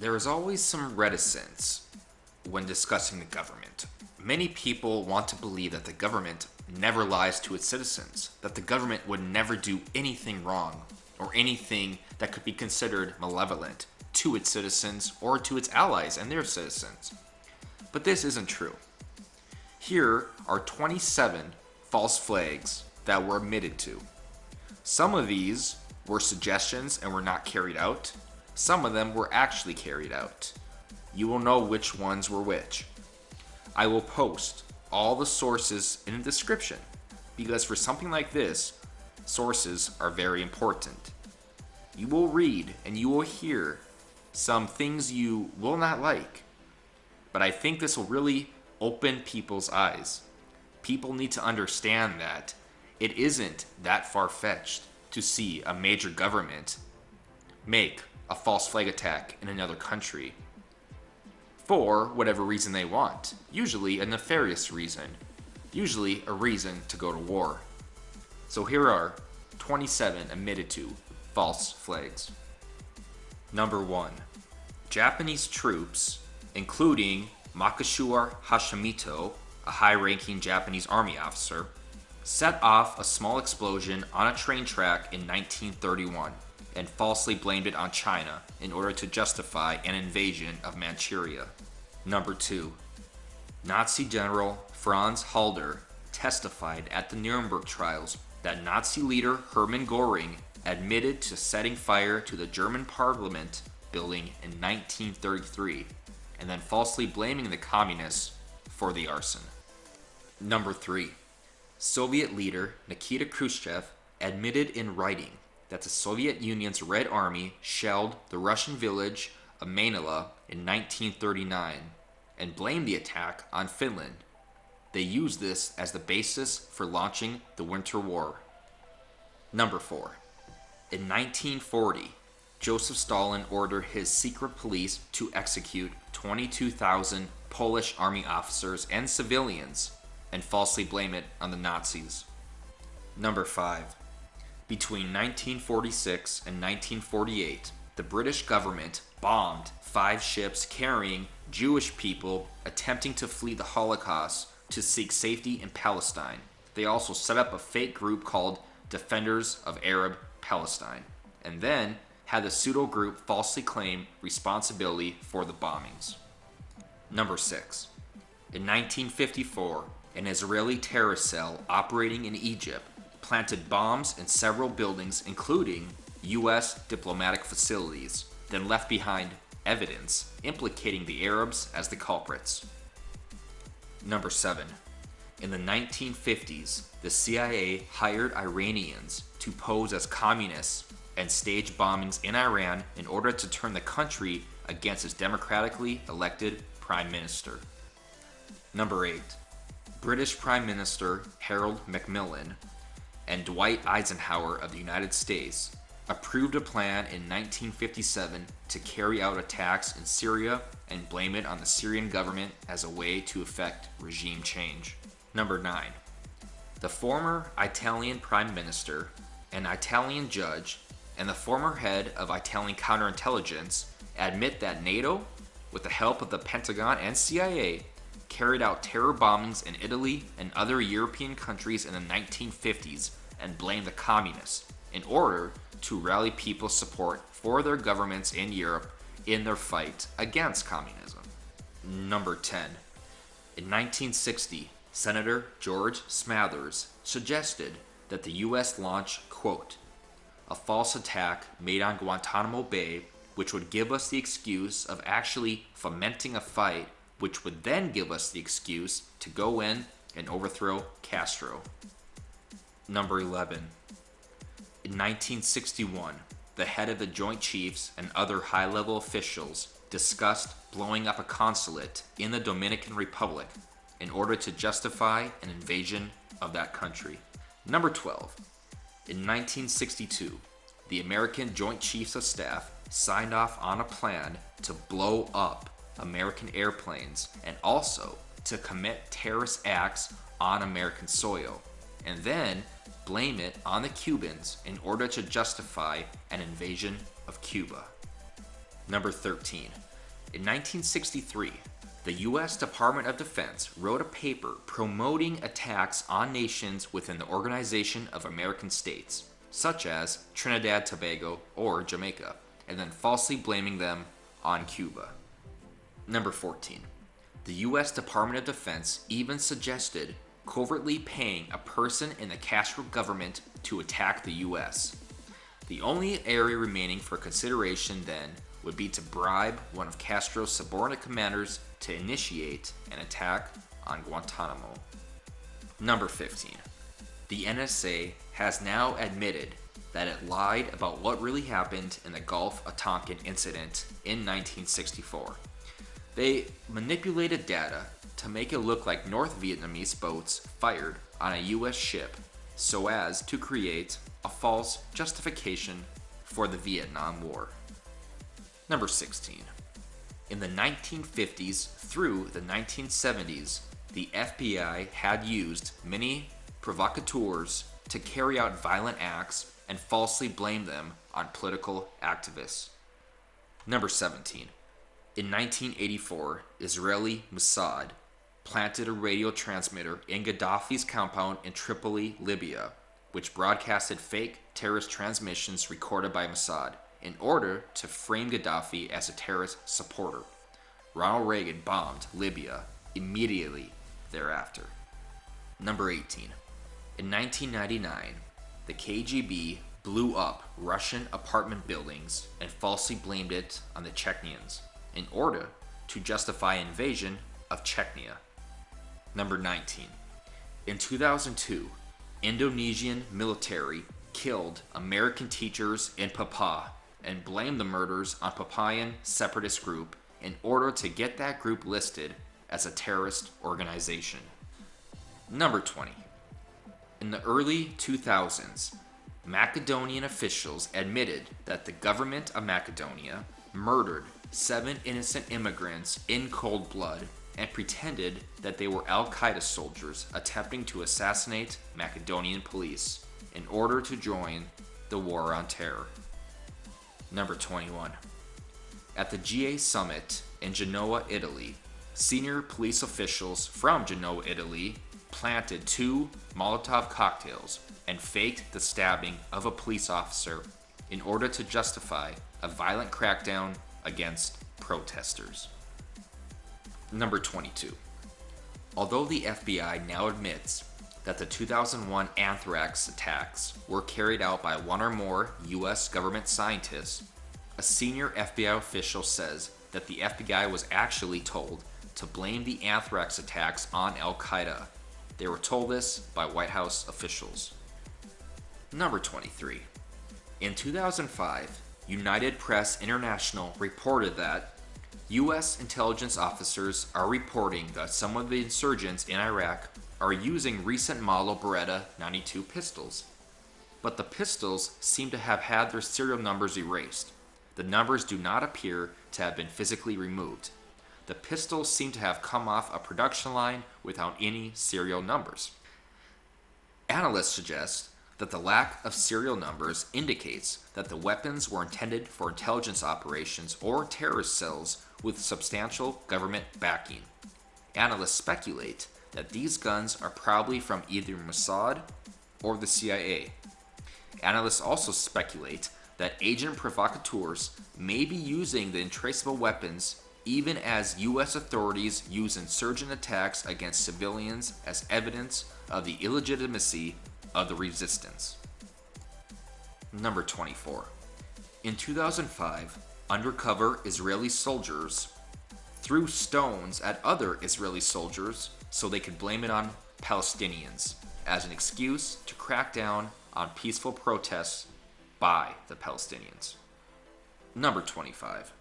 There is always some reticence when discussing the government. Many people want to believe that the government never lies to its citizens, that the government would never do anything wrong or anything that could be considered malevolent to its citizens or to its allies and their citizens. But this isn't true. Here are 27 false flags that were admitted to. Some of these were suggestions and were not carried out. Some of them were actually carried out. You will know which ones were which. I will post all the sources in the description because for something like this, sources are very important. You will read and you will hear some things you will not like, but I think this will really open people's eyes. People need to understand that it isn't that far-fetched to see a major government make a false flag attack in another country for whatever reason they want. Usually a nefarious reason. Usually a reason to go to war. So here are 27 admitted to false flags. Number 1. Japanese troops, including Makashiwar Hashimoto, a high-ranking Japanese army officer, set off a small explosion on a train track in 1931 and falsely blamed it on China in order to justify an invasion of Manchuria. Number 2. Nazi General Franz Halder testified at the Nuremberg trials that Nazi leader Hermann Göring admitted to setting fire to the German parliament building in 1933 and then falsely blaming the communists for the arson. Number 3. Soviet leader Nikita Khrushchev admitted in writing that the Soviet Union's Red Army shelled the Russian village of Mainila in 1939 and blamed the attack on Finland. They used this as the basis for launching the Winter War. Number 4. In 1940, Joseph Stalin ordered his secret police to execute 22,000 Polish army officers and civilians and falsely blame it on the Nazis. Number 5. Between 1946 and 1948, the British government bombed 5 ships carrying Jewish people attempting to flee the Holocaust to seek safety in Palestine. They also set up a fake group called Defenders of Arab Palestine, and then had the pseudo group falsely claim responsibility for the bombings. Number 6. In 1954, an Israeli terrorist cell operating in Egypt planted bombs in several buildings, including U.S. diplomatic facilities, then left behind evidence implicating the Arabs as the culprits. Number 7. In the 1950s, the CIA hired Iranians to pose as communists and stage bombings in Iran in order to turn the country against its democratically elected prime minister. Number 8. British Prime Minister Harold Macmillan and Dwight Eisenhower of the United States approved a plan in 1957 to carry out attacks in Syria and blame it on the Syrian government as a way to effect regime change. Number 9. The former Italian Prime Minister, an Italian judge, and the former head of Italian counterintelligence admit that NATO, with the help of the Pentagon and CIA, carried out terror bombings in Italy and other European countries in the 1950s and blamed the communists in order to rally people's support for their governments in Europe in their fight against communism. Number 10. In 1960, Senator George Smathers suggested that the U.S. launch, quote, a false attack made on Guantanamo Bay, which would give us the excuse of actually fomenting a fight, which would then give us the excuse to go in and overthrow Castro. Number 11. In 1961, the head of the Joint Chiefs and other high-level officials discussed blowing up a consulate in the Dominican Republic in order to justify an invasion of that country. Number 12. In 1962, the American Joint Chiefs of Staff signed off on a plan to blow up American airplanes and also to commit terrorist acts on American soil, and then blame it on the Cubans in order to justify an invasion of Cuba. Number 13. In 1963, the U.S. Department of Defense wrote a paper promoting attacks on nations within the Organization of American States, such as Trinidad, Tobago, or Jamaica, and then falsely blaming them on Cuba. Number 14. The U.S. Department of Defense even suggested covertly paying a person in the Castro government to attack the U.S. The only area remaining for consideration then would be to bribe one of Castro's subordinate commanders to initiate an attack on Guantanamo. Number 15. The NSA has now admitted that it lied about what really happened in the Gulf of Tonkin incident in 1964. They manipulated data to make it look like North Vietnamese boats fired on a US ship so as to create a false justification for the Vietnam War. Number 16. In the 1950s through the 1970s, the FBI had used many provocateurs to carry out violent acts and falsely blame them on political activists. Number 17. In 1984, Israeli Mossad planted a radio transmitter in Gaddafi's compound in Tripoli, Libya, which broadcasted fake terrorist transmissions recorded by Mossad in order to frame Gaddafi as a terrorist supporter. Ronald Reagan bombed Libya immediately thereafter. Number 18. In 1999, the KGB blew up Russian apartment buildings and falsely blamed it on the Chechens in order to justify invasion of Chechnya. Number 19. In 2002, Indonesian military killed American teachers in Papua and blamed the murders on Papuan separatist group in order to get that group listed as a terrorist organization. Number 20. In the early 2000s, Macedonian officials admitted that the government of Macedonia murdered 7 innocent immigrants in cold blood and pretended that they were Al-Qaeda soldiers attempting to assassinate Macedonian police in order to join the war on terror. Number 21. At the GA summit in Genoa, Italy, senior police officials from Genoa, Italy, planted 2 Molotov cocktails and faked the stabbing of a police officer in order to justify a violent crackdown against protesters. Number 22. Although the FBI now admits that the 2001 anthrax attacks were carried out by one or more U.S. government scientists, a senior FBI official says that the FBI was actually told to blame the anthrax attacks on Al-Qaeda. They were told this by White House officials. Number 23. In 2005, United Press International reported that U.S. intelligence officers are reporting that some of the insurgents in Iraq are using recent model Beretta 92 pistols. But the pistols seem to have had their serial numbers erased. The numbers do not appear to have been physically removed. The pistols seem to have come off a production line without any serial numbers. Analysts suggest that the lack of serial numbers indicates that the weapons were intended for intelligence operations or terrorist cells with substantial government backing. Analysts speculate that these guns are probably from either Mossad or the CIA. Analysts also speculate that agent provocateurs may be using the untraceable weapons even as U.S. authorities use insurgent attacks against civilians as evidence of the illegitimacy of the resistance. Number 24. In 2005, undercover Israeli soldiers threw stones at other Israeli soldiers so they could blame it on Palestinians as an excuse to crack down on peaceful protests by the Palestinians. Number 25.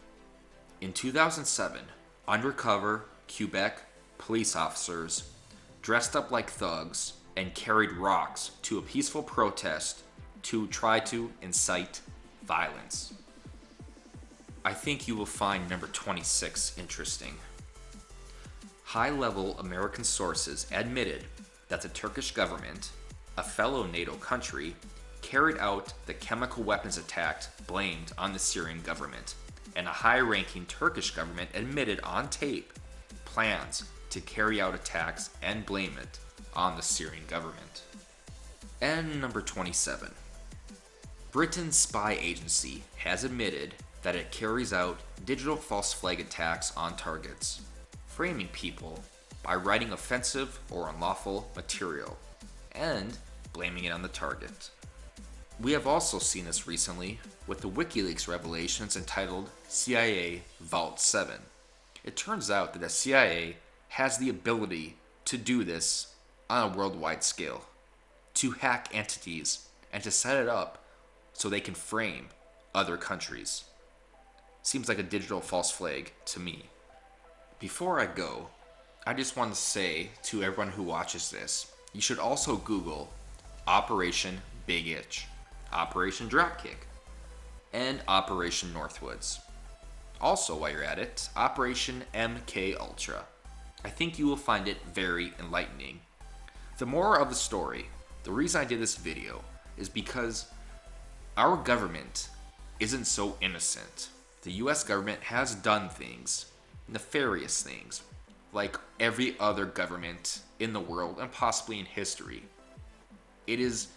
In 2007, undercover Quebec police officers dressed up like thugs and carried rocks to a peaceful protest to try to incite violence. I think you will find number 26 interesting. High-level American sources admitted that the Turkish government, a fellow NATO country, carried out the chemical weapons attack blamed on the Syrian government, and a high-ranking Turkish government admitted on tape plans to carry out attacks and blame it on the Syrian government. And number 27. Britain's spy agency has admitted that it carries out digital false flag attacks on targets, framing people by writing offensive or unlawful material and blaming it on the target. We have also seen this recently with the WikiLeaks revelations entitled CIA Vault 7. It turns out that the CIA has the ability to do this on a worldwide scale, to hack entities and to set it up so they can frame other countries. Seems like a digital false flag to me. Before I go, I just want to say to everyone who watches this, you should also Google Operation Big Itch, Operation Dropkick, and Operation Northwoods. Also, while you're at it, Operation MK Ultra. I think you will find it very enlightening. The moral of the story, the reason I did this video, is because our government isn't so innocent. The US government has done things, nefarious things, like every other government in the world and possibly in history. It is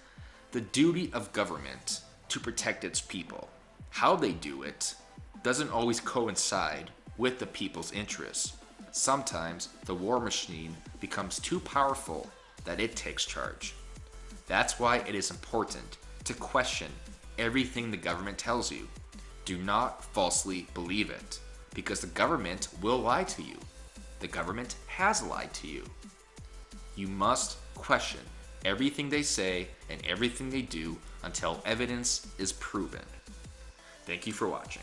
the duty of government to protect its people. How they do it doesn't always coincide with the people's interests. Sometimes the war machine becomes too powerful that it takes charge. That's why it is important to question everything the government tells you. Do not falsely believe it, because the government will lie to you. The government has lied to you. You must question everything they say and everything they do until evidence is proven. Thank you for watching.